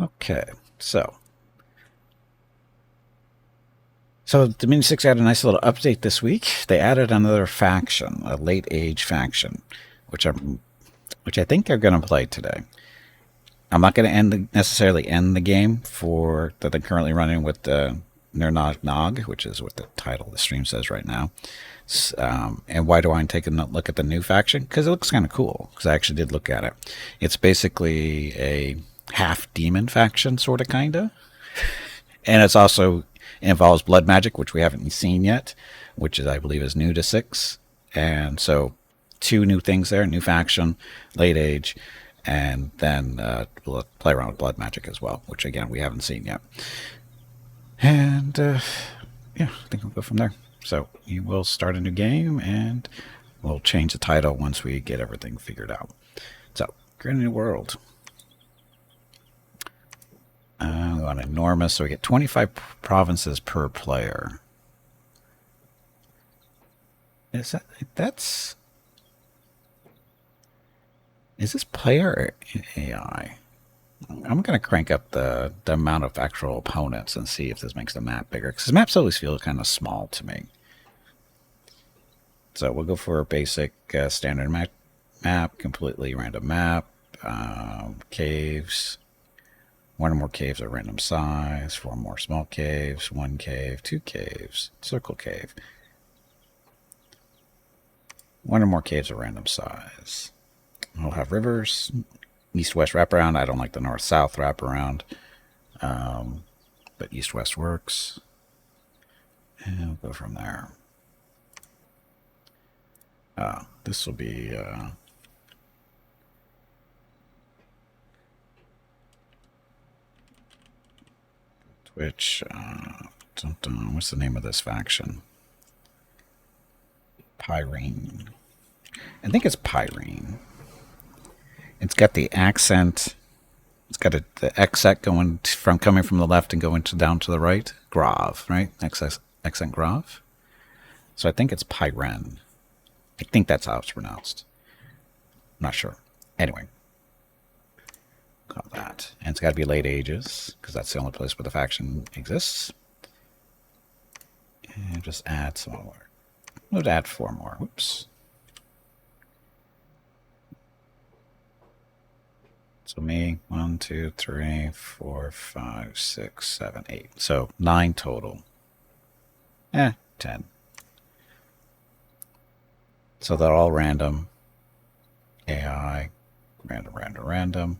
Okay, so Dominion 6 had a nice little update this week. They added another faction, a late age faction, which I think they're going to play today. I'm not going to necessarily end the game for that they're currently running with the Nernog Nog, which is what the title of the stream says right now. And why do I take a look at the new faction? Because it looks kind of cool. Because I actually did look at it. It's basically a half demon faction, sort of, kind of. And it's also involves blood magic, which we haven't seen yet, which is, I believe, is new to 6. And so 2 new things there: new faction, late age, and then we'll play around with blood magic as well, which again we haven't seen yet. And yeah, I think we'll go from there. So we will start a new game, and we'll change the title once we get everything figured out. So, create a new world. We want enormous, so we get 25 provinces per player. Is this player or AI? I'm going to crank up the amount of actual opponents and see if this makes the map bigger, because the maps always feel kind of small to me. So we'll go for a basic standard map, completely random map, caves. 1 or more caves are random size, 4 more small caves, 1 cave, 2 caves, circle cave. 1 or more caves are random size. We'll have rivers, east-west wraparound. I don't like the north-south wraparound, but east-west works. And we'll go from there. This will be... Twitch. What's the name of this faction? Pyrene. I think it's Pyrene. It's got the accent. It's got the accent coming from the left and going down to the right. Grave, right? Accent grave. So I think it's Pyrene. I think that's how it's pronounced. I'm not sure. Anyway. Got that. And it's got to be late ages, because that's the only place where the faction exists. And just add some more. We'll add 4 more. Whoops. So me, 1, 2, 3, 4, 5, 6, 7, 8. So 9 total. 10. So they're all random. AI, random.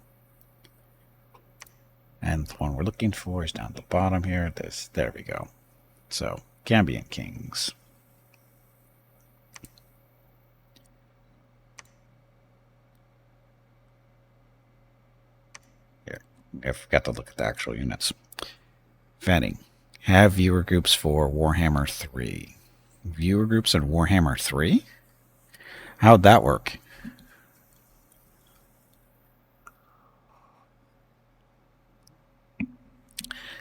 And the one we're looking for is down at the bottom here. There we go. So, Cambion Kings. Here, I forgot to look at the actual units. Vetting. Have viewer groups for Warhammer 3. Viewer groups in Warhammer 3? How'd that work?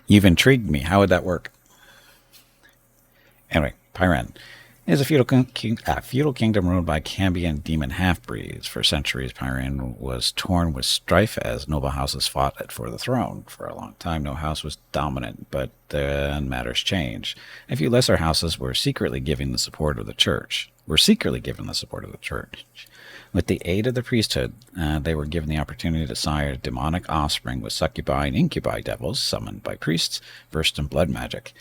You've intrigued me. How would that work? Anyway, Pyrene is a feudal kingdom ruled by Cambion demon half-breeds. For centuries, Pyrene was torn with strife as noble houses fought for the throne. For a long time, no house was dominant, but then matters changed. A few lesser houses were secretly given the support of the church. With the aid of the priesthood, they were given the opportunity to sire demonic offspring with succubi and incubi devils summoned by priests, versed in blood magic.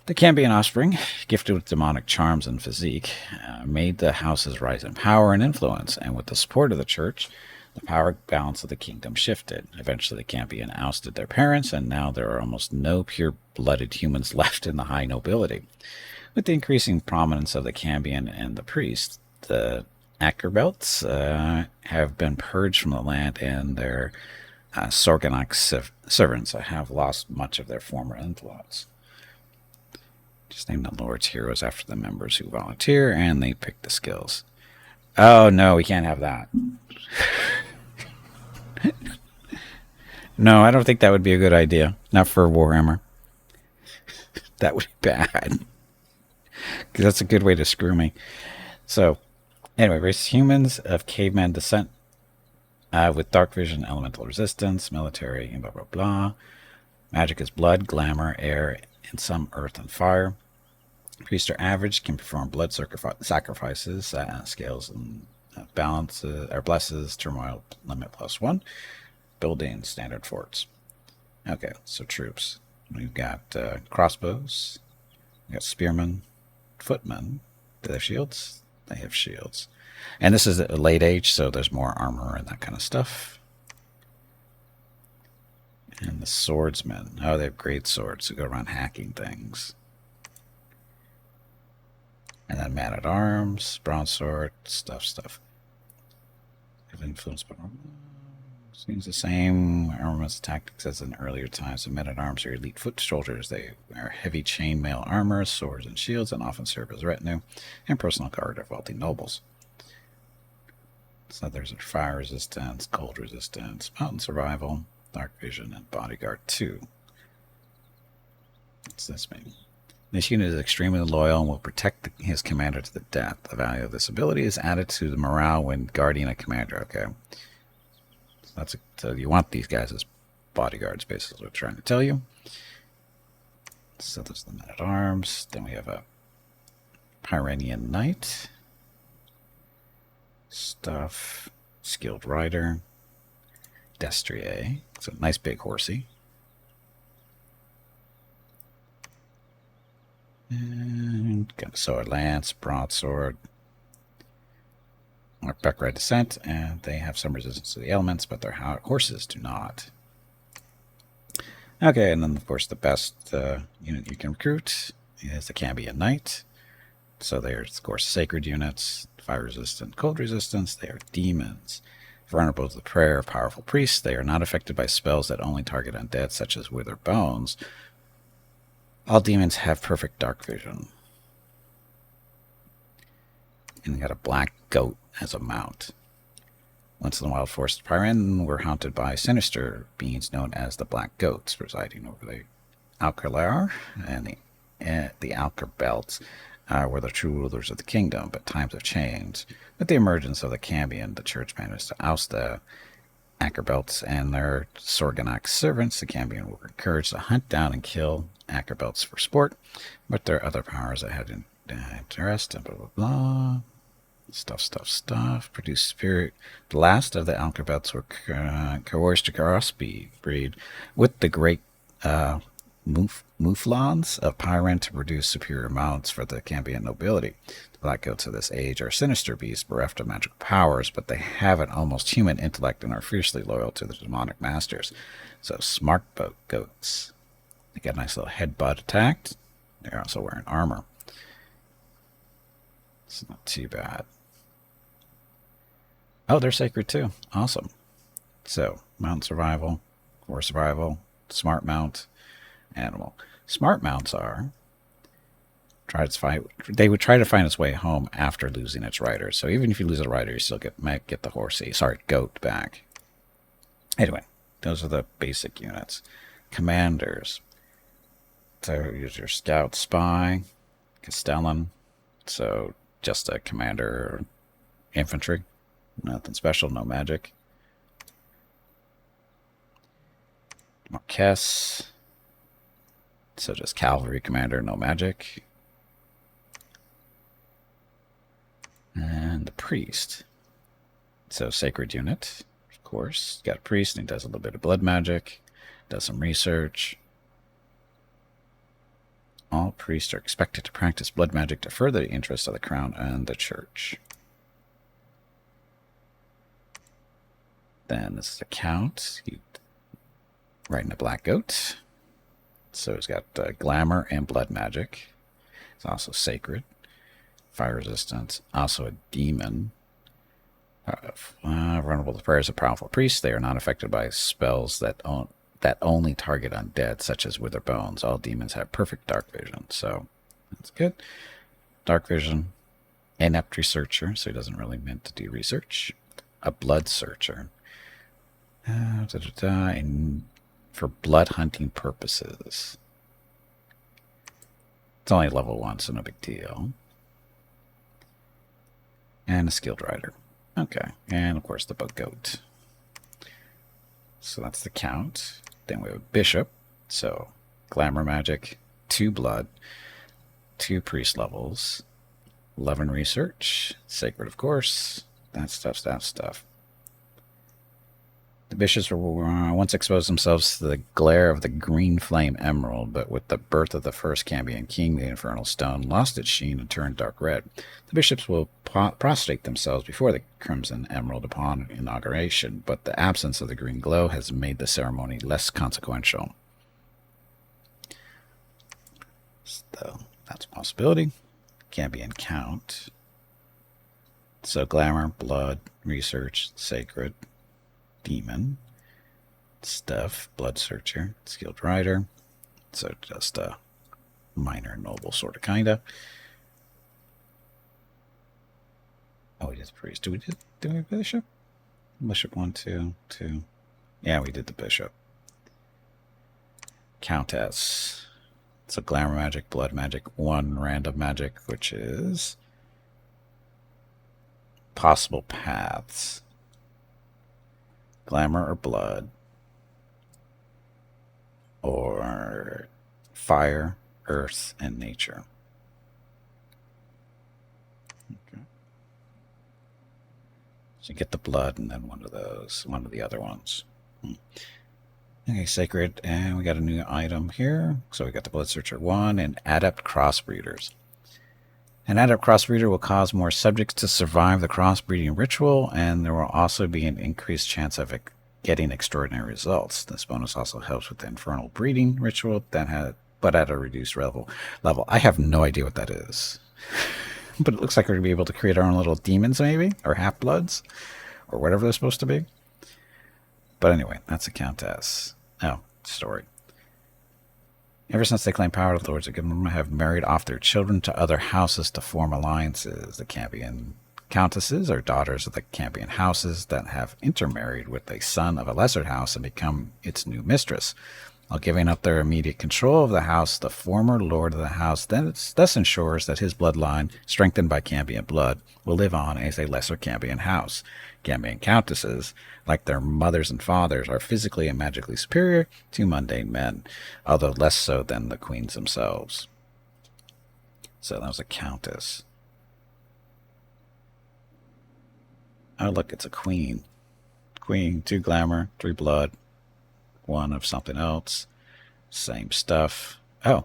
The Cambion offspring, gifted with demonic charms and physique, made the houses rise in power and influence, and with the support of the church, the power balance of the kingdom shifted. Eventually, the Cambion ousted their parents, and now there are almost no pure-blooded humans left in the high nobility. With the increasing prominence of the Cambion and the priest, the Ackerbelts have been purged from the land, and their Sorgonak servants have lost much of their former influence. Just name the Lord's heroes after the members who volunteer, and they pick the skills. Oh, no, we can't have that. No, I don't think that would be a good idea. Not for Warhammer. That would be bad. Because that's a good way to screw me. So, anyway, race humans of caveman descent. With dark vision, elemental resistance, military, and blah, blah, blah. Magic is blood, glamour, air, and some earth and fire. Priests are average, can perform blood sacrifices, scales and balance, or blesses, turmoil limit +1. Building standard forts. Okay, so troops. We've got crossbows. We've got spearmen, footmen. Do they have shields? They have shields. And this is a late age, so there's more armor and that kind of stuff. And the swordsmen. Oh, they have great swords who go around hacking things. And then man-at-arms, broadsword, stuff. Have influence, but seems the same armaments tactics as in earlier times. The men-at-arms are elite foot soldiers. They wear heavy chainmail armor, swords, and shields, and often serve as retinue and personal guard of wealthy nobles. So there's fire resistance, cold resistance, mountain survival, dark vision, and bodyguard 2. What's this mean? This unit is extremely loyal and will protect his commander to the death. The value of this ability is added to the morale when guarding a commander. Okay. So you want these guys as bodyguards, basically, what I'm trying to tell you. So there's the men-at-arms. Then we have a Pyrene knight. Stuff. Skilled rider. Destrier. So nice big horsey. And got a sword lance, broadsword, Buckride descent, and they have some resistance to the elements, but their horses do not. Okay, and then of course the best unit you can recruit is the Cambion Knight. So they are, of course, sacred units, fire resistant, cold resistance. They are demons. Vulnerable to the prayer of powerful priests, they are not affected by spells that only target undead, such as wither bones. All demons have perfect dark vision. And they got a black goat as a mount. Once in the wild forest of Pyrene were haunted by sinister beings known as the Black Goats, presiding over the Alcalar and the Alcar Belts were the true rulers of the kingdom, but times have changed. With the emergence of the Cambion, the church managed to oust the Ackerbelts and their Sorgonax servants. The Cambion were encouraged to hunt down and kill Ackerbelts for sport, but there are other powers that had interest and blah, blah, blah. Stuff. Produce spirit. The last of the Ackerbelts were coerced to crossbreed with the great Mouflons of Pyrene to produce superior mounts for the Cambion nobility. The Black Goats of this age are sinister beasts bereft of magical powers, but they have an almost human intellect and are fiercely loyal to the demonic masters. So smart goats. They got a nice little headbutt attack. They're also wearing armor. It's not too bad. Oh, they're sacred too. Awesome. So, mount survival, horse survival, smart mount, animal. Smart mounts are they would try to find its way home after losing its rider. So even if you lose a rider, you still might get the goat back. Anyway, those are the basic units. Commanders. So use your scout, spy, castellan. So just a commander, infantry. Nothing special, no magic. Marquess. So just cavalry commander, no magic. And the priest. So sacred unit, of course. Got a priest, and he does a little bit of blood magic. Does some research. All priests are expected to practice blood magic to further the interests of the crown and the church. Then this is a count. He's riding a black goat. So he's got glamour and blood magic. It's also sacred. Fire resistance. Also a demon. Vulnerable to prayers of powerful priests. They are not affected by spells that only target undead, such as wither bones. All demons have perfect dark vision, so that's good. Dark vision. Inept researcher, so he doesn't really meant to do research. A blood searcher. And for blood hunting purposes. It's only level 1, so no big deal. And a skilled rider. Okay, and of course the bug goat. So that's the count. Then we have a bishop. So glamour magic, 2 blood, 2 priest levels, 11 research, sacred of course, that stuff. The bishops were once exposed themselves to the glare of the green flame emerald, but with the birth of the first Cambion king, the infernal stone lost its sheen and turned dark red. The bishops will prostrate themselves before the crimson emerald upon inauguration, but the absence of the green glow has made the ceremony less consequential. So that's a possibility. Cambion count. So glamour, blood, research, sacred, demon, stuff, blood searcher, skilled rider. So just a minor noble sort of kinda. Oh, we did the priest. Do we bishop? Bishop 1, 2, 2. Yeah, we did the bishop. Countess. So glamour magic, blood magic, 1 random magic, which is possible paths. Glamour or blood, or fire, earth, and nature. Okay. So you get the blood and then one of the other ones. Okay, sacred, and we got a new item here. So we got the blood searcher 1 and adept crossbreeders. An adept crossbreeder will cause more subjects to survive the crossbreeding ritual, and there will also be an increased chance of getting extraordinary results. This bonus also helps with the infernal breeding ritual, but at a reduced level. I have no idea what that is. But it looks like we're going to be able to create our own little demons, maybe, or half-bloods, or whatever they're supposed to be. But anyway, that's a countess. Oh, story. Ever since they claimed power, the lords of Cambion have married off their children to other houses to form alliances. The Cambion countesses are daughters of the Cambion houses that have intermarried with a son of a lesser house and become its new mistress. While giving up their immediate control of the house, the former lord of the house thus ensures that his bloodline, strengthened by Cambion blood, will live on as a lesser Cambion house. Cambion countesses, like their mothers and fathers, are physically and magically superior to mundane men, although less so than the queens themselves. So that was a countess. Oh, look, it's a queen. Queen, 2 glamour, 3 blood, 1 of something else. Same stuff. Oh,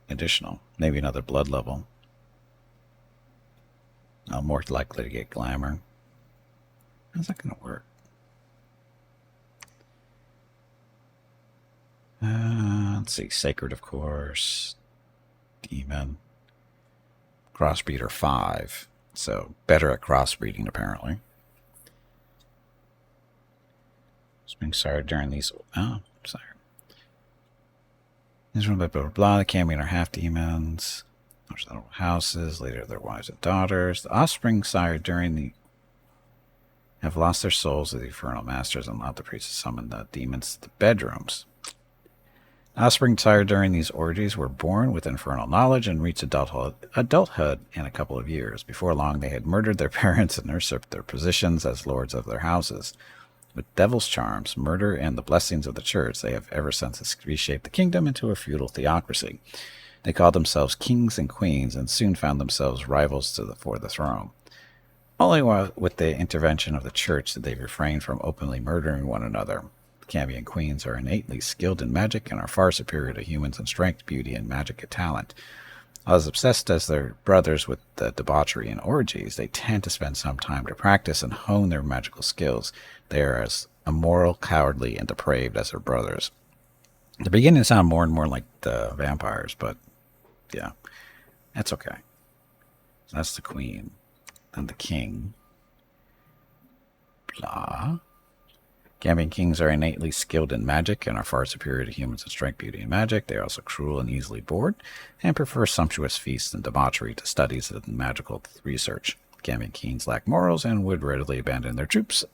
additional. Maybe another blood level. More likely to get glamour. How's that going to work? Let's see. Sacred, of course. Demon. Crossbreeder 5. So better at crossbreeding, apparently. Spring sired during these. Oh, sorry. These are blah blah blah. The Cambion are half demons. There's little houses. Later, their wives and daughters. The offspring sired during the have lost their souls to the infernal masters and allowed the priests to summon the demons to the bedrooms. Offspring sired during these orgies were born with infernal knowledge and reached adulthood in a couple of years. Before long, they had murdered their parents and usurped their positions as lords of their houses. With devil's charms, murder, and the blessings of the church, they have ever since reshaped the kingdom into a feudal theocracy. They called themselves kings and queens and soon found themselves rivals for the throne. Only with the intervention of the church did they refrain from openly murdering one another. The Cambion queens are innately skilled in magic and are far superior to humans in strength, beauty, and magic talent. As obsessed as their brothers with the debauchery and orgies, they tend to spend some time to practice and hone their magical skills. They are as immoral, cowardly, and depraved as their brothers. They're beginning to sound more and more like the vampires, but yeah, that's okay. So that's the queen. And the king. Blah. Cambion kings are innately skilled in magic and are far superior to humans in strength, beauty, and magic. They are also cruel and easily bored, and prefer sumptuous feasts and debauchery to studies and magical research. Cambion kings lack morals and would readily abandon their troops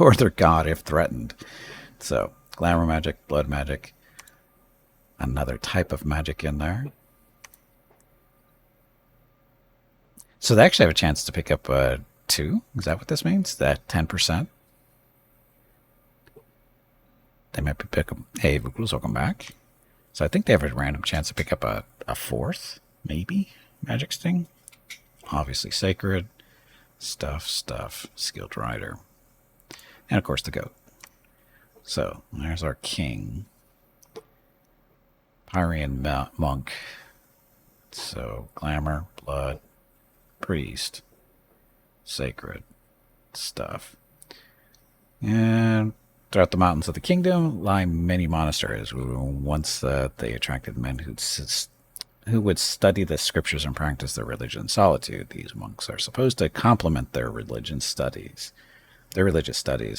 or their god if threatened. So, glamour magic, blood magic, another type of magic in there. So they actually have a chance to pick up 2. Is that what this means? That 10%? They might be picking. Hey, Vucrulez, welcome back. So I think they have a random chance to pick up a fourth, maybe, magic sting. Obviously sacred. Stuff. Skilled rider. And of course the goat. So there's our king. Pyrene monk. So glamour, blood, priest, sacred stuff. And throughout the mountains of the kingdom lie many monasteries. Once they attracted men who would study the scriptures and practice their religion in solitude. These monks are supposed to complement their religious studies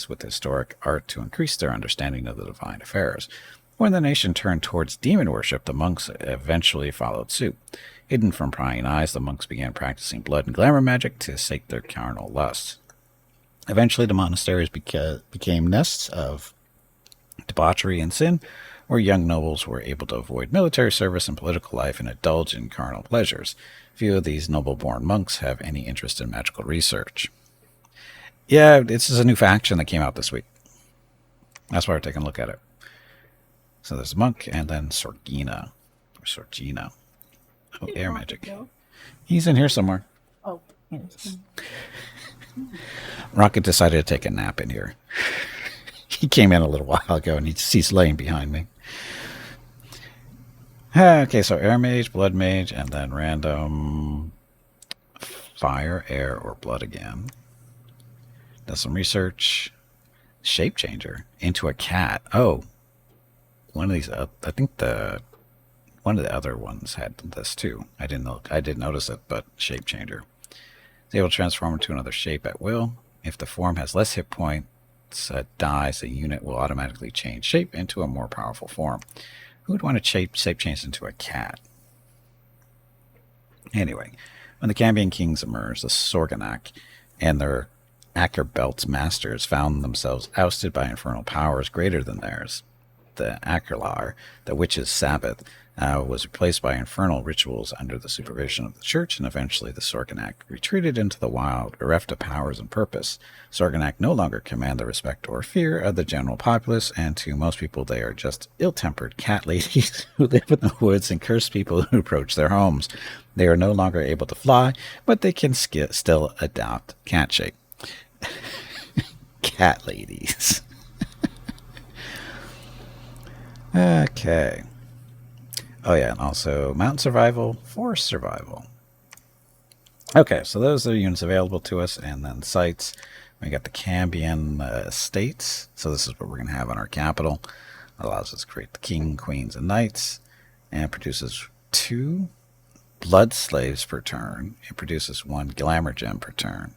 with historic art to increase their understanding of the divine affairs. When the nation turned towards demon worship, the monks eventually followed suit. Hidden from prying eyes, the monks began practicing blood and glamour magic to sate their carnal lusts. Eventually, the monasteries became nests of debauchery and sin, where young nobles were able to avoid military service and political life and indulge in carnal pleasures. Few of these noble-born monks have any interest in magical research. Yeah, this is a new faction that came out this week. That's why we're taking a look at it. So there's a monk, and then Sorgina. Or Sorgina. Oh, air magic. He's in here somewhere. Oh. Rocket decided to take a nap in here. He came in a little while ago, and he's laying behind me. Okay, so air mage, blood mage, and then random fire, air, or blood again. Does some research. Shape changer into a cat. Oh, one of these. I think one of the other ones had this too. I didn't notice it, but shape changer. It's able to transform into another shape at will. If the form has less hit points, dies, the unit will automatically change shape into a more powerful form. Who would want to shape change into a cat? Anyway, when the Cambion kings emerged, the Sorganak and their Ackerbelt's masters found themselves ousted by infernal powers greater than theirs. The Ackerlar, the witch's Sabbath, was replaced by infernal rituals under the supervision of the church, and eventually the Sorganak retreated into the wild, bereft of powers and purpose. Sorganak no longer command the respect or fear of the general populace, and to most people they are just ill-tempered cat ladies who live in the woods and curse people who approach their homes. They are no longer able to fly, but they can still adopt cat shape. Cat ladies. Okay. Oh yeah, and also mountain survival, forest survival. Okay, so those are the units available to us, and then sites. We got the Cambion estates. So this is what we're going to have on our capital. It allows us to create the king, queens, and knights, and produces 2 blood slaves per turn. It produces 1 glamour gem per turn.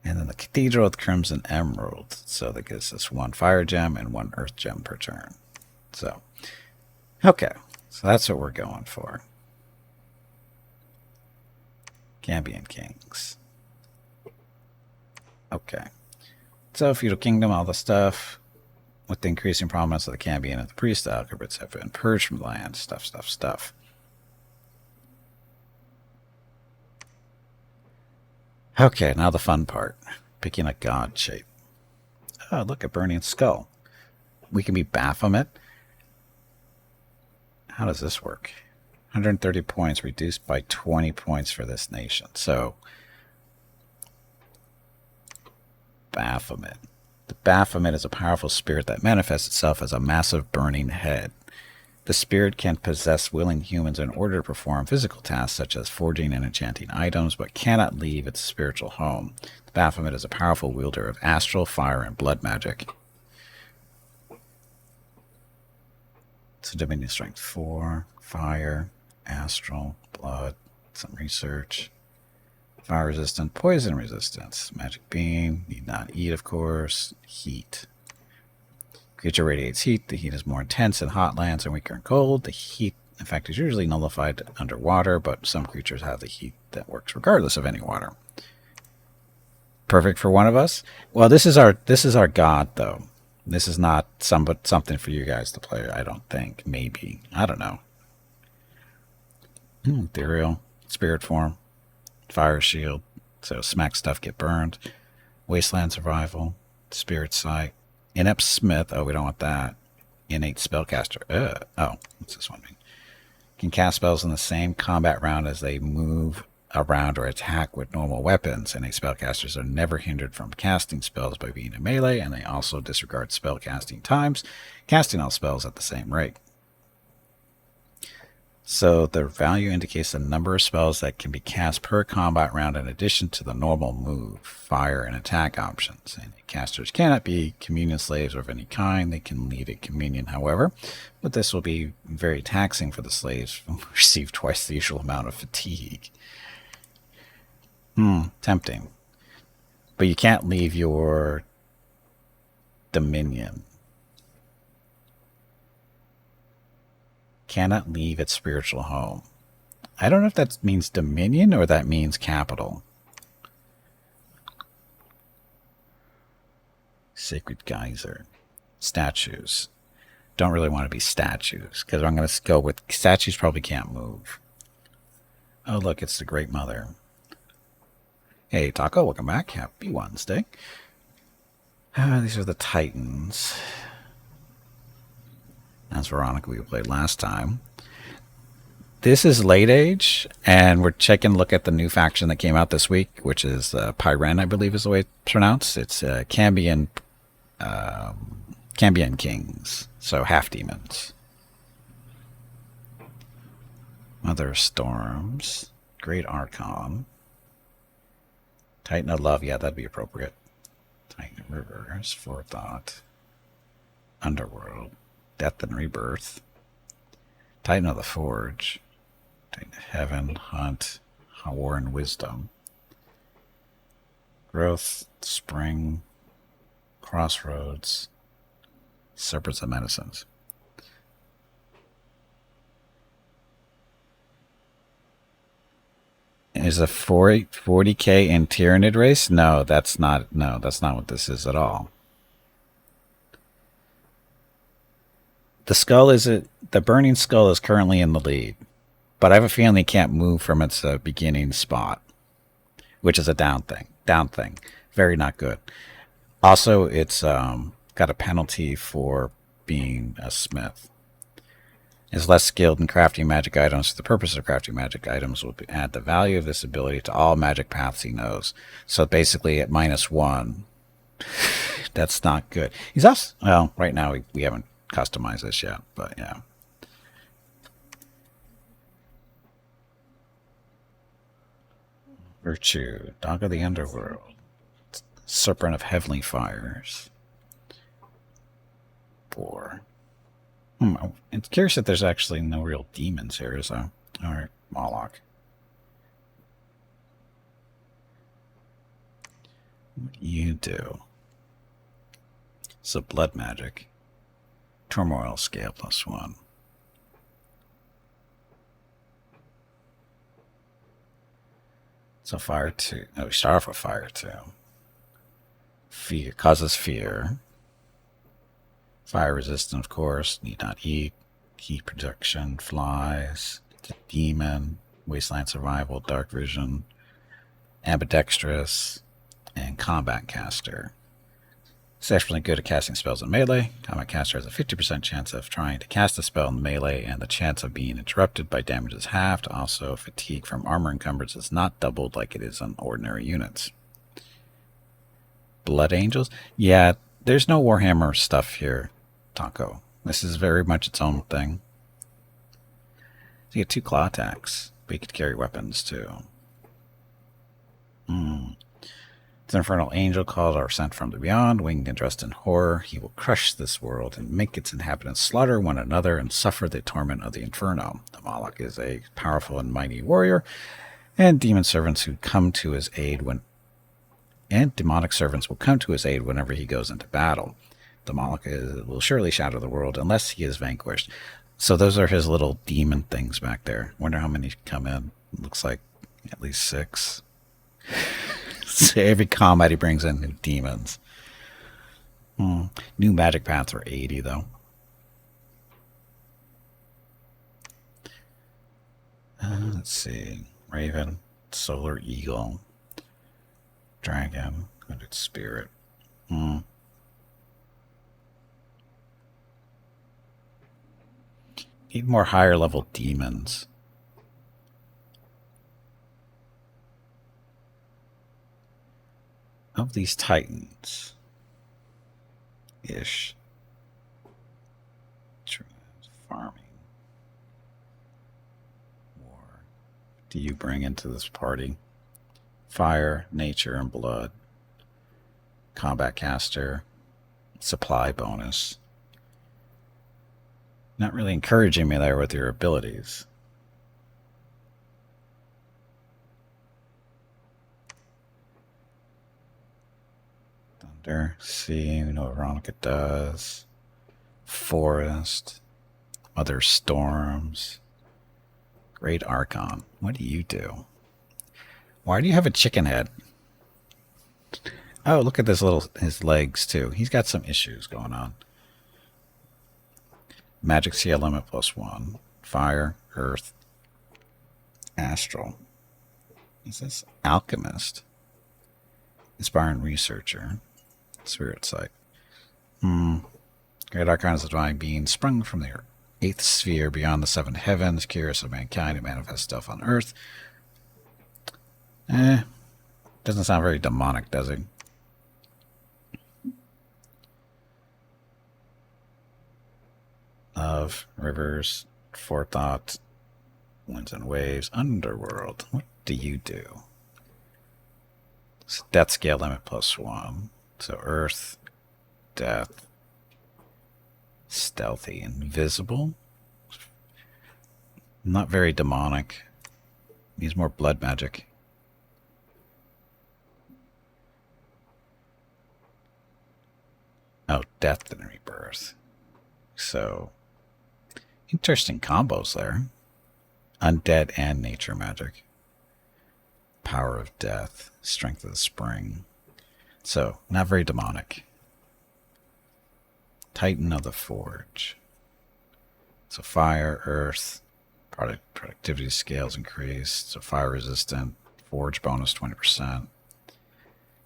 And then the Cathedral with Crimson Emerald. So that gives us 1 fire gem and 1 earth gem per turn. So, okay. So that's what we're going for. Cambion Kings. Okay. So, Feudal Kingdom, all the stuff. With the increasing prominence of the Cambion and the priest, the Alcabits have been purged from the land. Stuff. Okay, now the fun part. Picking a god shape. Oh, look, a burning skull. We can be Baphomet. How does this work? 130 points reduced by 20 points for this nation. So, Baphomet. The Baphomet is a powerful spirit that manifests itself as a massive burning head. The spirit can possess willing humans in order to perform physical tasks such as forging and enchanting items, but cannot leave its spiritual home. The Baphomet is a powerful wielder of astral, fire, and blood magic. So Dominion Strength 4, fire, astral, blood, some research. Fire resistant, poison resistance, magic beam, need not eat of course, heat. Creature radiates heat. The heat is more intense in hot lands and weaker in cold. The heat effect is usually nullified underwater, but some creatures have the heat that works regardless of any water. Perfect for one of us. Well, this is our god though. This is not something for you guys to play. I don't think. Maybe. I don't know. Ethereal, spirit form, fire shield. So smack stuff get burned. Wasteland survival. Spirit Sight. Inept Smith. Oh, we don't want that. Innate Spellcaster. Oh, what's this one mean? Can cast spells in the same combat round as they move around or attack with normal weapons. Innate spellcasters are never hindered from casting spells by being in melee, and they also disregard spell casting times, casting all spells at the same rate. So their value indicates the number of spells that can be cast per combat round in addition to the normal move, fire, and attack options. And casters cannot be communion slaves of any kind. They can lead a communion, however, but this will be very taxing for the slaves who receive twice the usual amount of fatigue. Tempting. But you can't leave your dominion. Cannot leave its spiritual home. I don't know if that means dominion or that means capital. Sacred Geyser. Statues. Don't really want to be statues, because I'm going to go with statues probably can't move. Oh, look, it's the Great Mother. Hey, Taco, welcome back. Happy Wednesday. These are the Titans. That's Veronica we played last time. This is late age, and we're taking a look at the new faction that came out this week, which is Pyrene, I believe is the way it's pronounced. It's Cambion Kings, so half demons. Mother of Storms, Great Archon, Titan of Love, yeah, that'd be appropriate. Titan of Rivers, Forethought, Underworld, Death and Rebirth, Titan of the Forge, Titan of Heaven, Hunt, War and Wisdom, Growth, Spring, Crossroads, Serpents and Medicines. Is a 40k in Tyranid race? No, that's not what this is at all. The Burning Skull is currently in the lead, but I have a feeling it can't move from its beginning spot, which is a down thing. Very not good. Also, it's got a penalty for being a smith. Is less skilled in crafting magic items. For the purpose of crafting magic items will add the value of this ability to all magic paths he knows. So basically at -1, that's not good. He's also, well, right now we haven't customized this yet, but yeah. Virtue, Dog of the Underworld, Serpent of Heavenly Fires, 4. It's curious that there's actually no real demons here, is there? Alright, Moloch. What do you do? So blood magic. Turmoil scale +1. So fire 2. No, we start off with fire 2. Fear causes fear. Fire resistant, of course. Need not eat. Heat protection. Flies. Demon. Wasteland survival. Dark vision. Ambidextrous. And combat caster. Exceptionally good at casting spells in melee. Combat caster has a 50% chance of trying to cast a spell in melee, and the chance of being interrupted by damage is halved. Also, fatigue from armor encumbrance is not doubled like it is on ordinary units. Blood Angels? Yeah, there's no Warhammer stuff here, Taco. This is very much its own thing. So you get 2 claw attacks, but you could carry weapons too. It's an infernal angel called or sent from the beyond, winged and dressed in horror. He will crush this world and make its inhabitants slaughter one another and suffer the torment of the inferno. The Moloch is a powerful and mighty warrior, and demon servants who come to his aid demonic servants will come to his aid whenever he goes into battle. The Moloch will surely shatter the world unless he is vanquished. So those are his little demon things back there. Wonder how many come in. Looks like at least 6. So every combat he brings in new demons. New magic paths are 80 though. Let's see. Raven, Solar Eagle, Dragon, Hooded Spirit. Need more higher level demons. Of these titans. Ish. Farming. War. Do you bring into this party? Fire, nature, and blood. Combat caster. Supply bonus. Not really encouraging me there with your abilities. Thunder, sea, we know what Veronica does. Forest, other storms. Great Archon. What do you do? Why do you have a chicken head? Oh, look at this his legs too. He's got some issues going on. Magic CL limit +1. Fire, earth, astral. Is this alchemist? Inspiring researcher. Spirit sight. Great Archon is a divine being sprung from the eighth sphere beyond the seven heavens, curious of mankind, who manifests stuff on earth. Doesn't sound very demonic, does it? Love, rivers, forethought, winds and waves, underworld. What do you do? So death scale limit +1. So earth, death, stealthy, invisible. Not very demonic. Needs more blood magic. Oh, death and rebirth. So, interesting combos there. Undead and nature magic. Power of death. Strength of the spring. So, not very demonic. Titan of the Forge. So, fire, earth, productivity scales increased. So, fire resistant. Forge bonus 20%.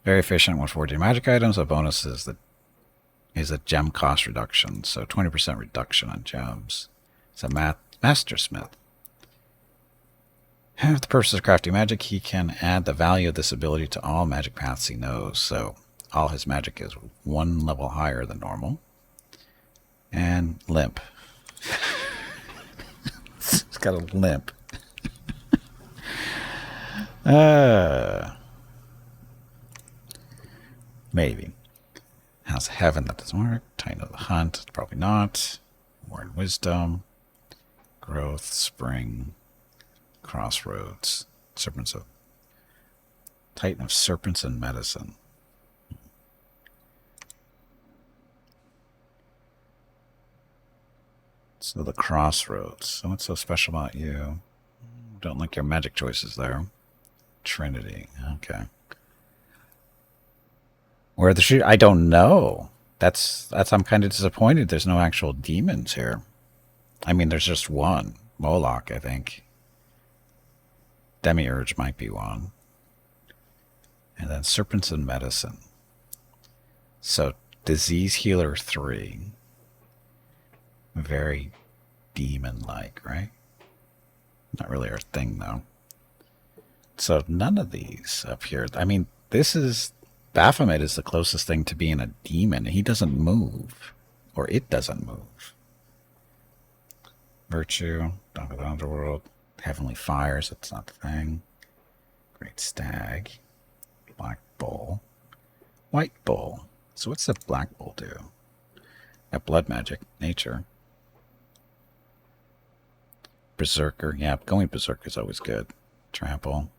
Very efficient when forging magic items. A bonus is a gem cost reduction, so 20% reduction on gems. It's a master smith. For the purpose of crafting magic, he can add the value of this ability to all magic paths he knows, so all his magic is one level higher than normal. And limp. He's got a limp. Maybe. House of Heaven, that doesn't work. Titan of the Hunt, probably not. War and Wisdom. Growth, Spring. Crossroads. Serpents of... Titan of Serpents and Medicine. So the Crossroads. So what's so special about you? Don't like your magic choices there. Trinity. Okay. Where the shoot? I don't know. That's I'm kind of disappointed. There's no actual demons here. I mean, there's just one. Moloch, I think. Demiurge might be one. And then Serpents and Medicine. So, Disease Healer 3. Very demon-like, right? Not really our thing, though. So, none of these up here. I mean, this is... Baphomet is the closest thing to being a demon. He doesn't move. Or it doesn't move. Virtue, Dog of the Underworld, Heavenly Fires, that's not the thing. Great Stag, Black Bull, White Bull. So what's the Black Bull do? Got blood magic, nature. Berserker, yeah, going Berserker is always good. Trample.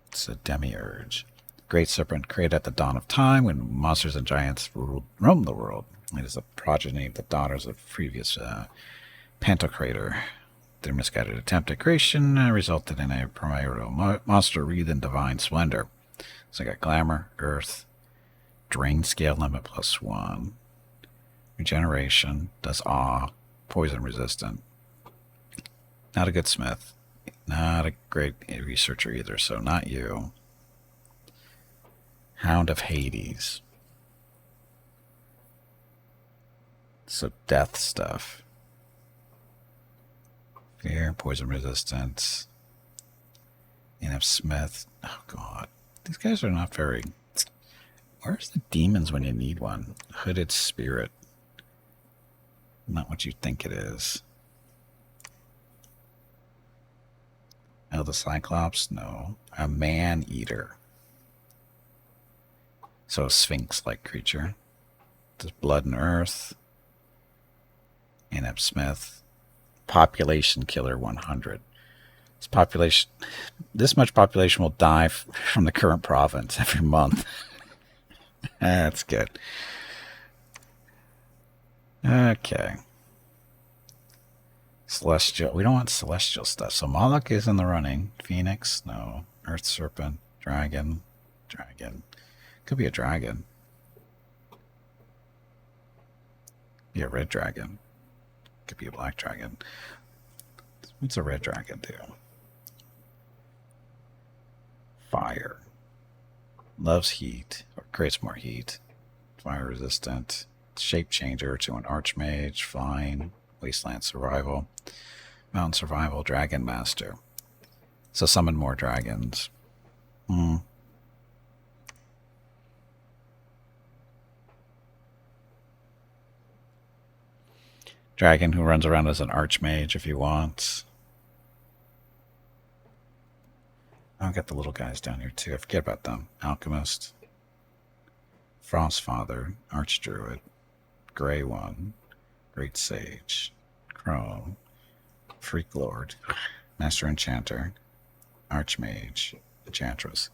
It's a Demiurge. Great Serpent, created at the dawn of time when monsters and giants roamed the world. It is the progeny of the daughters of previous Pantocrator. Their misguided attempt at creation resulted in a primordial monster wreathed in divine splendor. So I got Glamour, Earth, Drain Scale Limit +1, Regeneration, does Awe, Poison Resistant. Not a good smith. Not a great researcher either, so not you. Hound of Hades. So death stuff. Fear, poison resistance. NF Smith. Oh, God. These guys are not very... Where's the demons when you need one? Hooded Spirit. Not what you think it is. Oh, the Cyclops? No. A Man-Eater. So a Sphinx-like creature. There's Blood and Earth. NF Smith. Population Killer 100. This much population will die from the current province every month. That's good. Okay. Celestial. We don't want celestial stuff. So Moloch is in the running. Phoenix, no. Earth Serpent, Dragon. Could be a dragon. Be a red dragon. Could be a black dragon. What's a red dragon do? Fire. Loves heat, or creates more heat. Fire resistant. Shape changer to an archmage. Flying. Wasteland survival. Mountain survival. Dragon master. So summon more dragons. Dragon who runs around as an archmage if he wants. I'll get the little guys down here too. I forget about them. Alchemist. Frostfather. Archdruid. Grey One. Great Sage. Crone. Freak Lord. Master Enchanter. Archmage. Enchantress.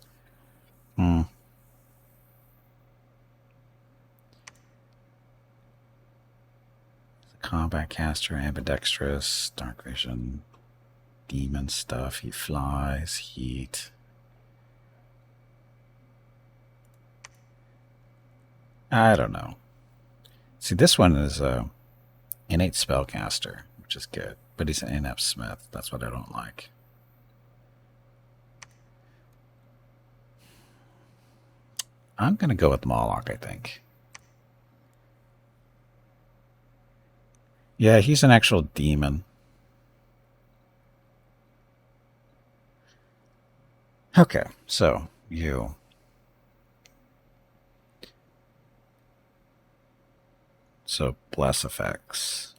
Combat caster, ambidextrous, dark vision, demon stuff. He flies, heat. I don't know. See, this one is a innate spellcaster, which is good, but he's an NF Smith. That's what I don't like. I'm gonna go with Moloch, I think. Yeah, he's an actual demon. Okay, so you. So bless effects.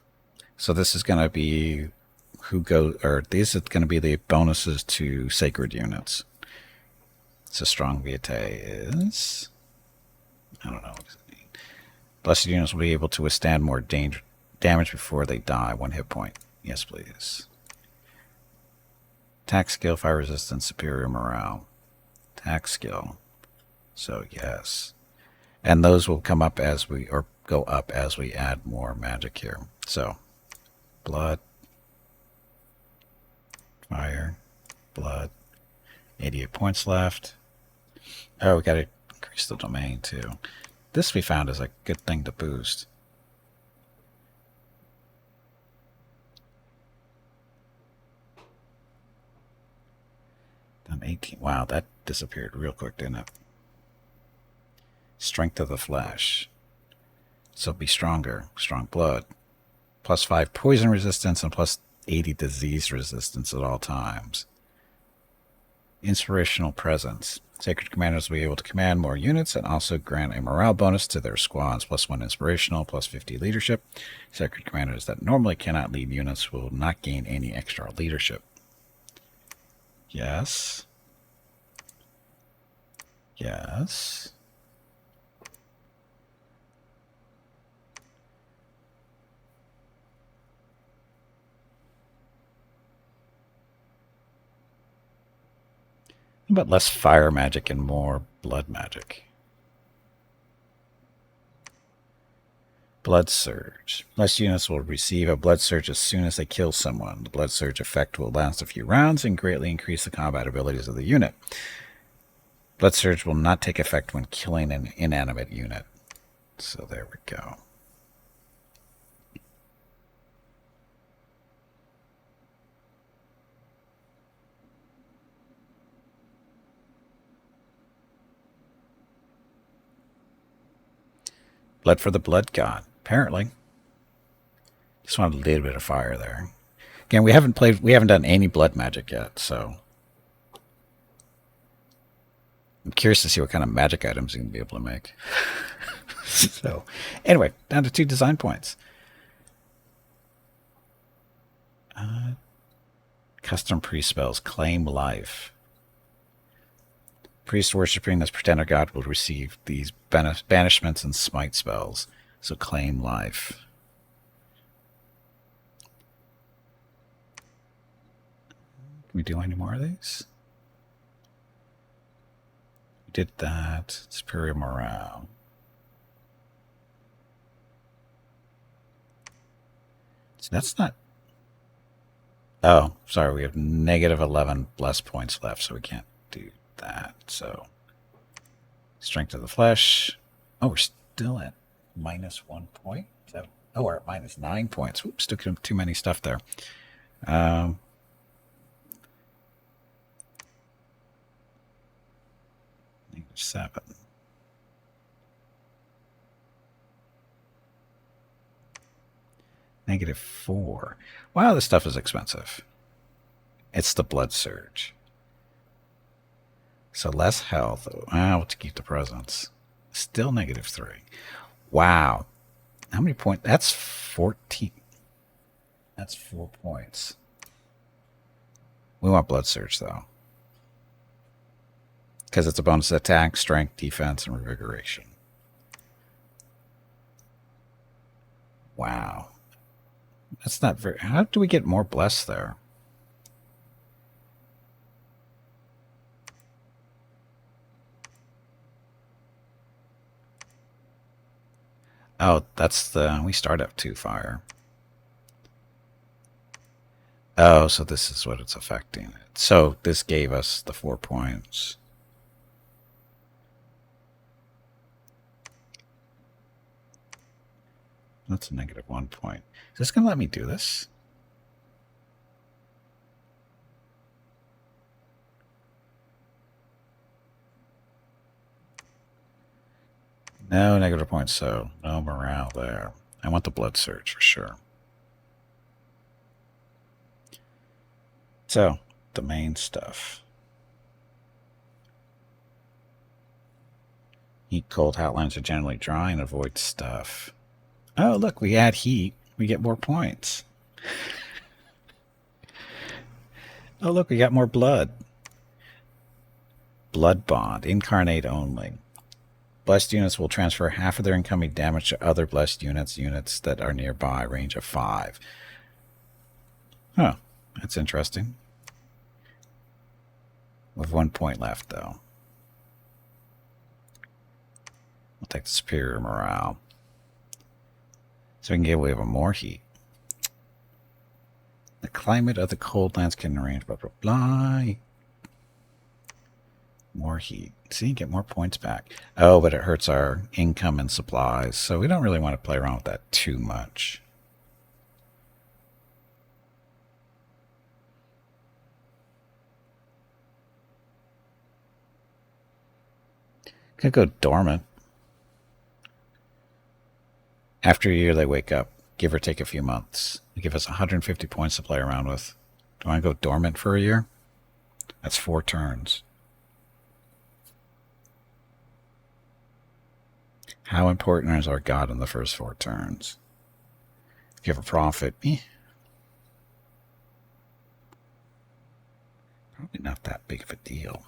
So this is going to be these are going to be the bonuses to sacred units. So strong vitae is, I don't know what does it mean. Blessed units will be able to withstand more damage before they die. 1 hit point. Yes, please. Attack skill, fire resistance, superior morale. Attack skill. So yes. And those will come up as we, or go up as we add more magic here. So, blood, fire, blood. 88 points left. Oh, we got to increase the domain too. This we found is a good thing to boost. Done 18. Wow, that disappeared real quick, didn't it? Strength of the flesh. So be stronger. Strong blood. +5 poison resistance and +80 disease resistance at all times. Inspirational presence. Sacred commanders will be able to command more units and also grant a morale bonus to their squads. +1 inspirational, +50 leadership. Sacred commanders that normally cannot lead units will not gain any extra leadership. Yes. Yes. But less fire magic and more blood magic. Blood Surge. Less units will receive a Blood Surge as soon as they kill someone. The Blood Surge effect will last a few rounds and greatly increase the combat abilities of the unit. Blood Surge will not take effect when killing an inanimate unit. So there we go. Blood for the Blood God, apparently. Just want a little bit of fire there. Again, we haven't done any blood magic yet, so I'm curious to see what kind of magic items you can be able to make. So, anyway, down to 2 design points. Custom priest spells. Claim life. Priest worshipping this pretender god will receive these banishments and smite spells. So claim life. Can we do any more of these? We did that. Superior morale. So that's not... Oh, sorry. We have negative 11 bless points left, so we can't do that. So strength of the flesh. Oh, we're still at minus 1 point. Oh, we're at minus 9 points. Oops, took too many stuff there. -7. -4. Wow, this stuff is expensive. It's the blood surge. So less health. Wow, to keep the presence. Still -3. Wow. How many points? That's 14. That's 4 points. We want blood surge, though. Because it's a bonus attack, strength, defense, and revigoration. Wow. That's not very... How do we get more blessed there? Oh, that's the... We start up 2 fire. Oh, so this is what it's affecting. So this gave us the 4 points. That's a -1 point. Is this going to let me do this? No negative points, so no morale there. I want the blood surge for sure. So, the main stuff. Heat cold outlines are generally dry and avoid stuff. Oh, look, we add heat. We get more points. Oh, look, we got more blood. Blood bond. Incarnate only. Blessed units will transfer half of their incoming damage to other blessed units that are nearby. Range of 5. Huh. That's interesting. With 1 point left, though. We'll take the superior morale. So we can get away with more heat. The climate of the cold lands can range, blah, blah, blah. More heat. See, get more points back. Oh, but it hurts our income and supplies, so we don't really want to play around with that too much. Could go dormant. After a year, they wake up, give or take a few months. They give us 150 points to play around with. Do I want to go dormant for a year? That's 4 turns. How important is our god in the first 4 turns? If you have a profit, probably not that big of a deal.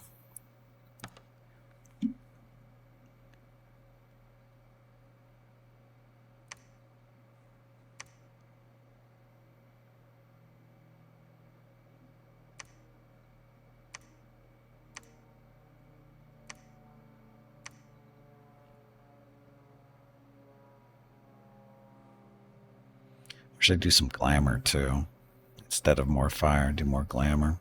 Should do some glamour too. Instead of more fire, do more glamour.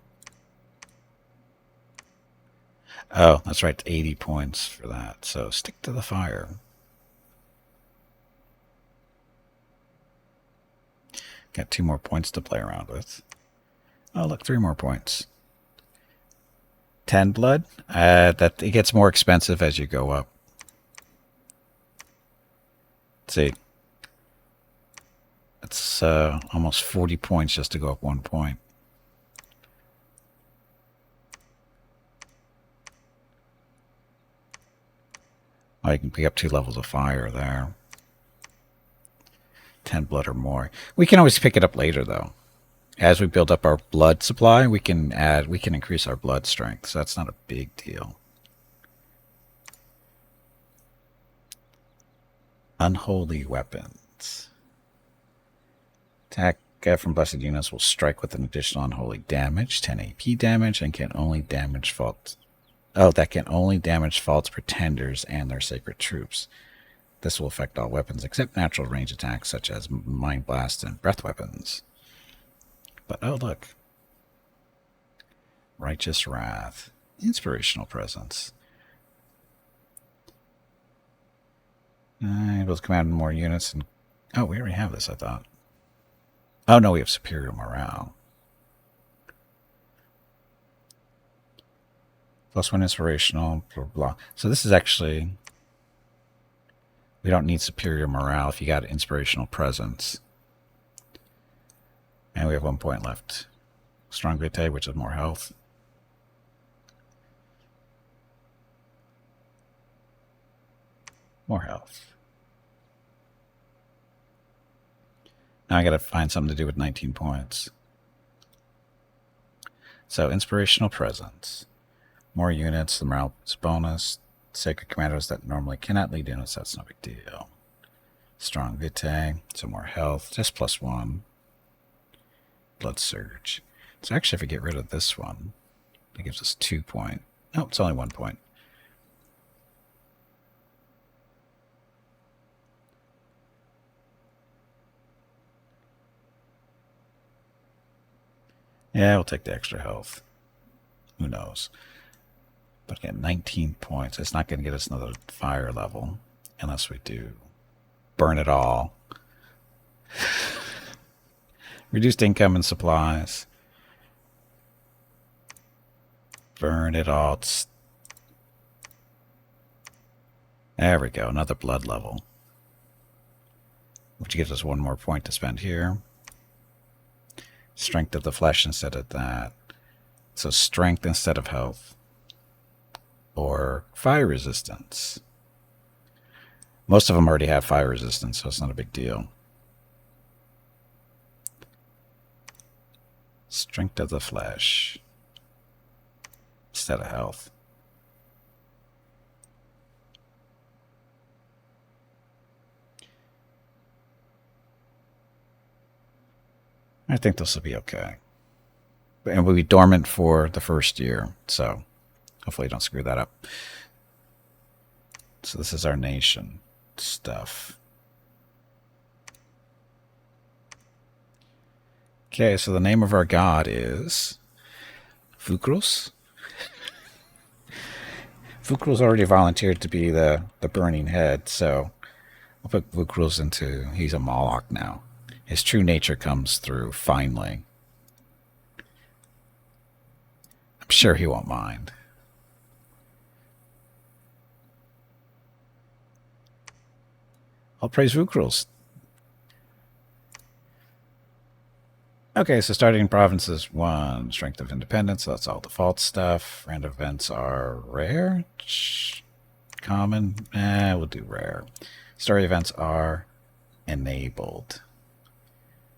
Oh, that's right, 80 points for that. So stick to the fire. Got 2 more points to play around with. Oh, look, 3 more points. 10 blood. That it gets more expensive as you go up. Let's see. It's almost 40 points just to go up 1 point. Oh, you can pick up 2 levels of fire there. 10 blood or more. We can always pick it up later, though. As we build up our blood supply, we can increase our blood strength, so that's not a big deal. Unholy weapons. Attack from blessed units will strike with an additional unholy damage, 10 AP damage, and can only damage faults. Oh, that can only damage false pretenders and their sacred troops. This will affect all weapons except natural range attacks such as mind blast and breath weapons. But oh look. Righteous Wrath. Inspirational Presence. Able to command more units. And oh, we already have this, I thought. Oh no, we have Superior Morale. +1 inspirational, blah, blah. So this is actually... We don't need Superior Morale if you got Inspirational Presence. And we have 1 point left. Strong Vitae, which is more health. More health. Now I gotta find something to do with 19 points. So, Inspirational Presence. More units, the morale is bonus. Sacred Commandos that normally cannot lead units, that's no big deal. Strong Vitae, some more health, just +1. Blood Surge. So actually if we get rid of this one, it gives us 2 points. No, it's only 1 point. Yeah, we'll take the extra health. Who knows? But again, 19 points. It's not going to get us another fire level unless we do burn it all. Reduced income and supplies. Burn it all. There we go. Another blood level. Which gives us 1 more point to spend here. Strength of the flesh instead of that. So strength instead of health. Or fire resistance. Most of them already have fire resistance, so it's not a big deal. Strength of the flesh instead of health. I think this will be okay. And we'll be dormant for the first year, so hopefully don't screw that up. So this is our nation stuff. Okay, so the name of our god is Vucrulez. Vucrulez already volunteered to be the burning head, so I'll put Vucrulez into... He's a Moloch now. His true nature comes through finally. I'm sure he won't mind. I'll praise Vucrulez. Okay, so starting provinces 1, Strength of Independence, so that's all default stuff. Random events are rare. Common, we'll do rare. Story events are enabled.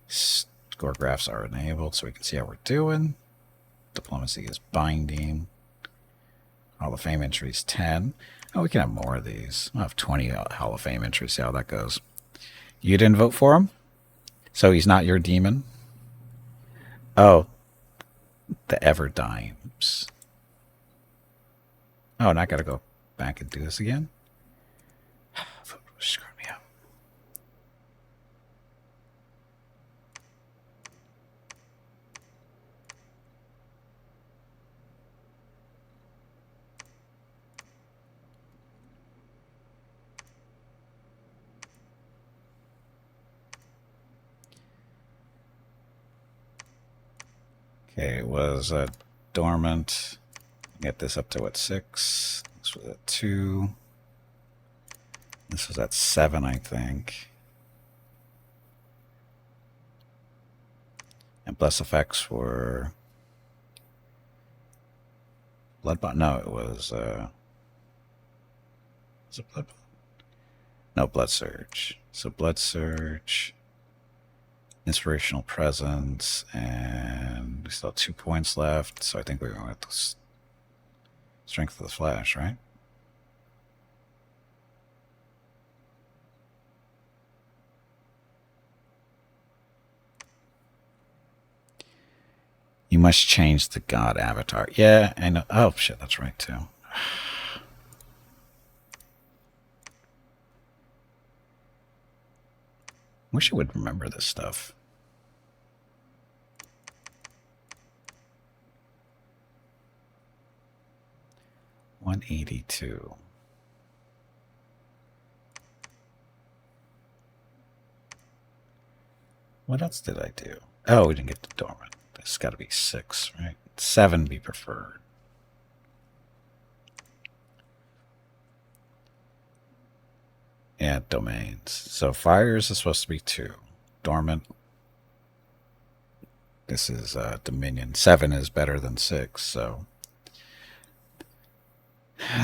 Score graphs are enabled, so we can see how we're doing. Diplomacy is binding. Hall of Fame entries 10. Oh, we can have more of these. I'll have 20 Hall of Fame entries. See how that goes. You didn't vote for him? So he's not your demon? Oh, the Everdying. Oh, and I gotta go back and do this again? Screw me up. Okay, it was dormant. Get this up to what, 6? This was at 2. This was at 7, I think. And bless effects were blood bond. No, it was it blood? No, blood surge. So blood surge, inspirational presence, and we still have 2 points left. So I think we're going with the strength of the flash, right? You must change the god avatar. Yeah, I know. Oh shit, that's right too. Wish I would remember this stuff. $182. What else did I do? Oh, we didn't get the dormant. It's got to be 6, right? 7 be preferred. Yeah, domains. So fires is supposed to be 2. Dormant. This is Dominion. 7 is better than 6, so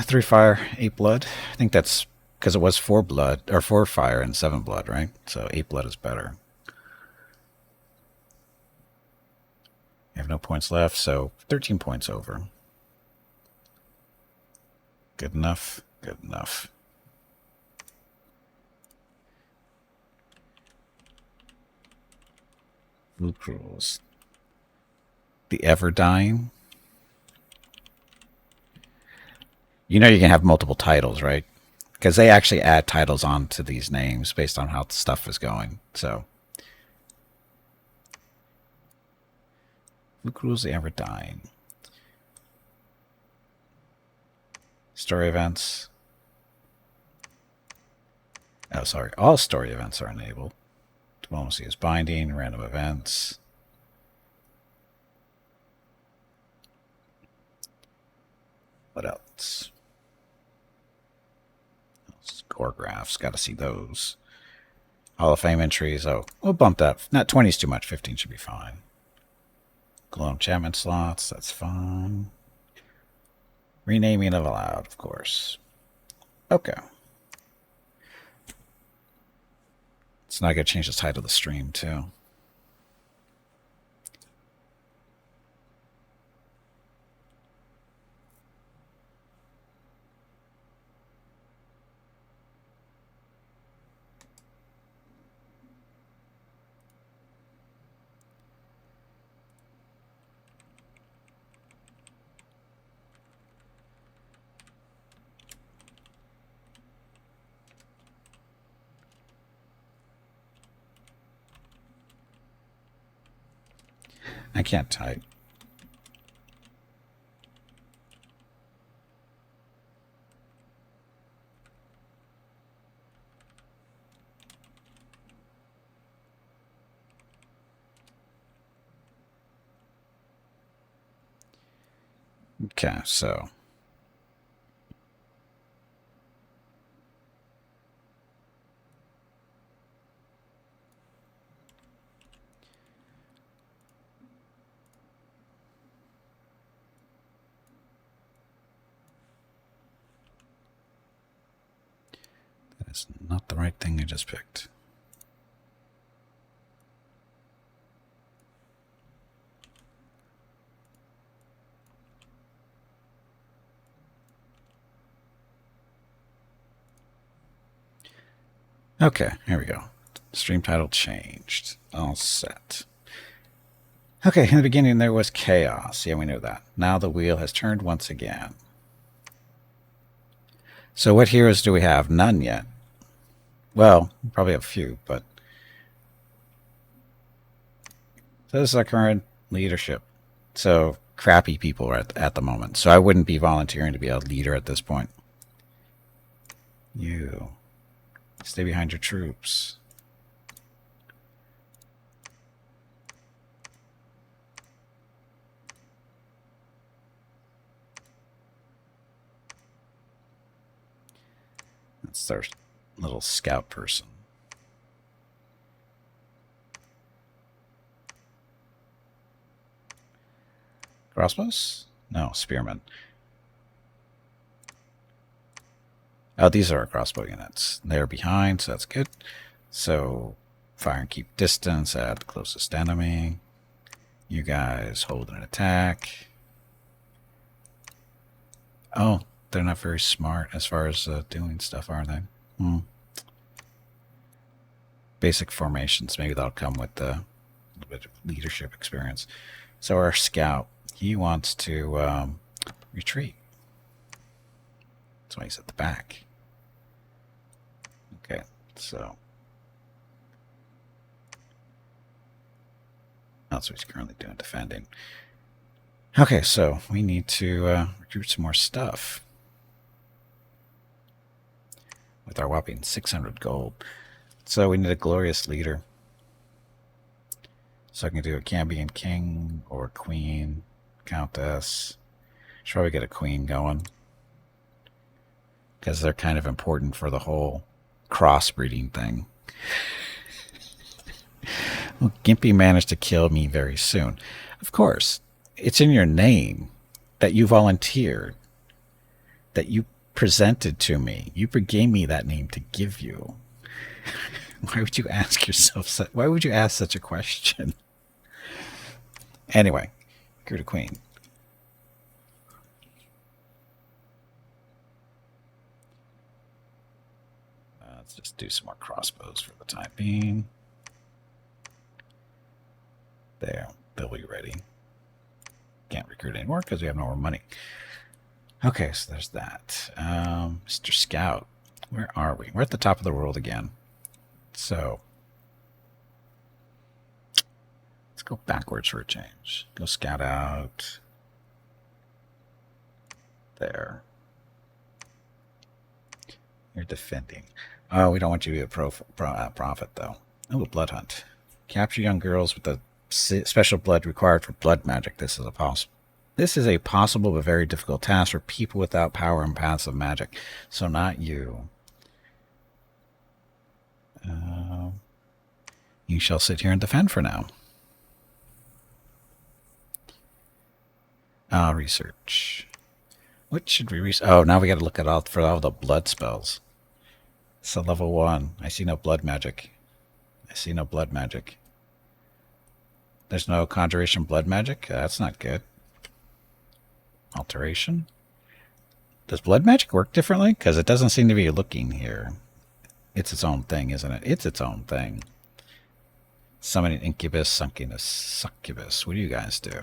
3 fire, 8 blood. I think that's because it was 4 blood or 4 fire and 7 blood, right? So 8 blood is better. You have no points left, so 13 points over. Good enough. Good enough. Vucrulez. The Everdying. You know you can have multiple titles, right? Because they actually add titles onto these names based on how the stuff is going. So, Vucrulez the Everdying. Story events. Oh, sorry. All story events are enabled. Diplomacy is binding. Random events. What else? Score graphs. Got to see those. Hall of Fame entries. Oh, we'll bump that. Not 20 is too much. 15 should be fine. Glow enchantment slots. That's fine. Renaming of allowed, of course. Okay. So now I got to change the title of the stream, too. I can't type. Okay, so that is not the right thing I just picked. Okay, here we go. Stream title changed. All set. Okay, in the beginning there was chaos. Yeah, we know that. Now the wheel has turned once again. So what heroes do we have? None yet. Well, we probably have a few, but... So this is our current leadership. So crappy people are at the moment. So I wouldn't be volunteering to be a leader at this point. You. Stay behind your troops. That's their little scout person. Crossbows? No, spearmen. Oh, these are our crossbow units. They're behind, so that's good. So, fire and keep distance at the closest enemy. You guys hold an attack. Oh, they're not very smart as far as doing stuff, are they? Basic formations. Maybe that'll come with a little bit of leadership experience. So our scout, he wants to retreat. That's why he's at the back. Okay, so that's what he's currently doing, defending. Okay, so we need to recruit some more stuff. With our whopping 600 gold. So we need a glorious leader. So I can do a Cambion king or queen, countess. Should probably get a queen going. Because they're kind of important for the whole crossbreeding thing. Well, Gimpy managed to kill me very soon. Of course, it's in your name that you volunteered, that you presented to me. You gave me that name to give you. Why would you ask yourself? Why would you ask such a question? Anyway, go to queen. Let's just do some more crossbows for the time being. There, they'll be ready. Can't recruit anymore because we have no more money. Okay, so there's that. Mr. Scout, where are we? We're at the top of the world again. So, let's go backwards for a change. Go scout out. There. You're defending. Oh, we don't want you to be a prophet, though. Oh, a blood hunt. Capture young girls with the special blood required for blood magic. This is a possible but very difficult task for people without power and passive magic. So not you. You shall sit here and defend for now. Research. What should we research? Oh, now we got to look at all the blood spells. So level 1. I see no blood magic. I see no blood magic. There's no conjuration blood magic? That's not good. Alteration. Does blood magic work differently? Because it doesn't seem to be looking here. It's its own thing, isn't it? It's its own thing. Summoning incubus, succubus. What do you guys do?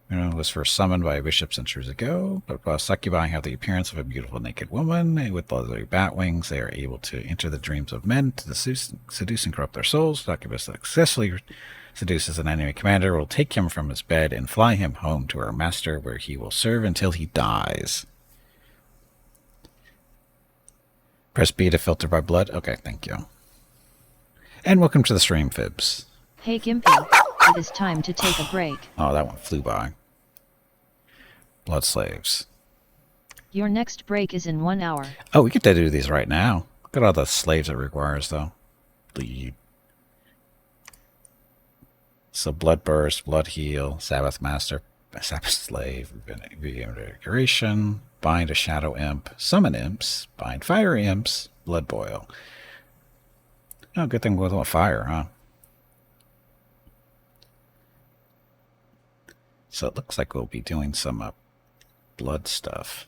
It was first summoned by a bishop centuries ago, but succubi have the appearance of a beautiful naked woman. With leathery bat wings, they are able to enter the dreams of men to seduce and corrupt their souls. Succubus successfully seduces an enemy commander, will take him from his bed and fly him home to her master, where he will serve until he dies. Press B to filter by blood. Okay, thank you. And welcome to the stream, Fibs. Hey Gimpy, it is time to take a break. Oh, that one flew by. Blood slaves. Your next break is in 1 hour. Oh, we get to do these right now. Look at all the slaves it requires, though. Bleed. So blood burst, blood heal, Sabbath master, Sabbath slave, reinvigoration, bind a shadow imp, summon imps, bind fire imps, blood boil. Oh, good thing with fire, huh? So it looks like we'll be doing some blood stuff.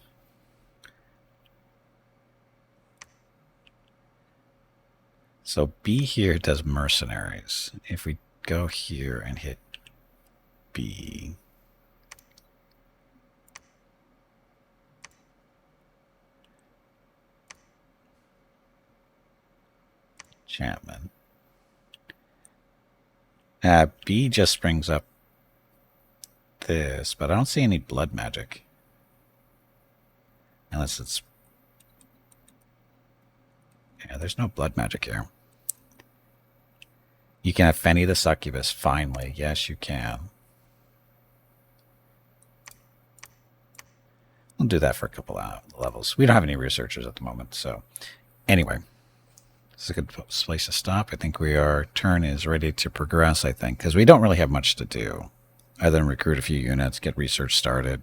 So B here does mercenaries. If we go here and hit B. Chapman. B just brings up this, but I don't see any blood magic. Unless it's... Yeah, there's no blood magic here. You can have Fenny the Succubus, finally. Yes, you can. We'll do that for a couple of levels. We don't have any researchers at the moment, so... Anyway. This is a good place to stop. I think our turn is ready to progress, I think, because we don't really have much to do. other than recruit a few units, get research started.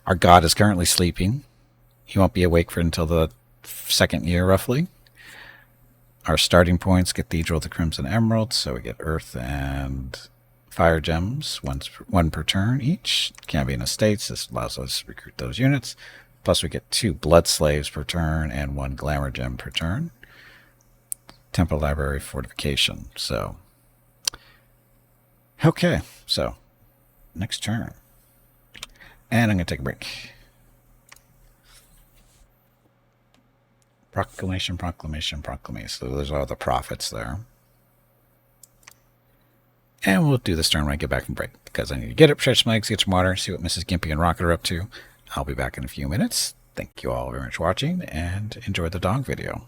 Our god is currently sleeping. He won't be awake for until the second year, roughly. Our starting points, Cathedral of the Crimson Emerald, so we get earth and fire gems, one per turn each. Cambion Estates, this allows us to recruit those units. Plus we get 2 blood slaves per turn and 1 glamour gem per turn. Temple Library Fortification. So, okay, so next turn. And I'm going to take a break. Proclamation, proclamation, proclamation. So there's all the prophets there. And we'll do this turn when I get back from break, because I need to get up, stretch my legs, get some water, see what Mrs. Gimpy and Rocket are up to. I'll be back in a few minutes. Thank you all very much for watching, and enjoy the dog video.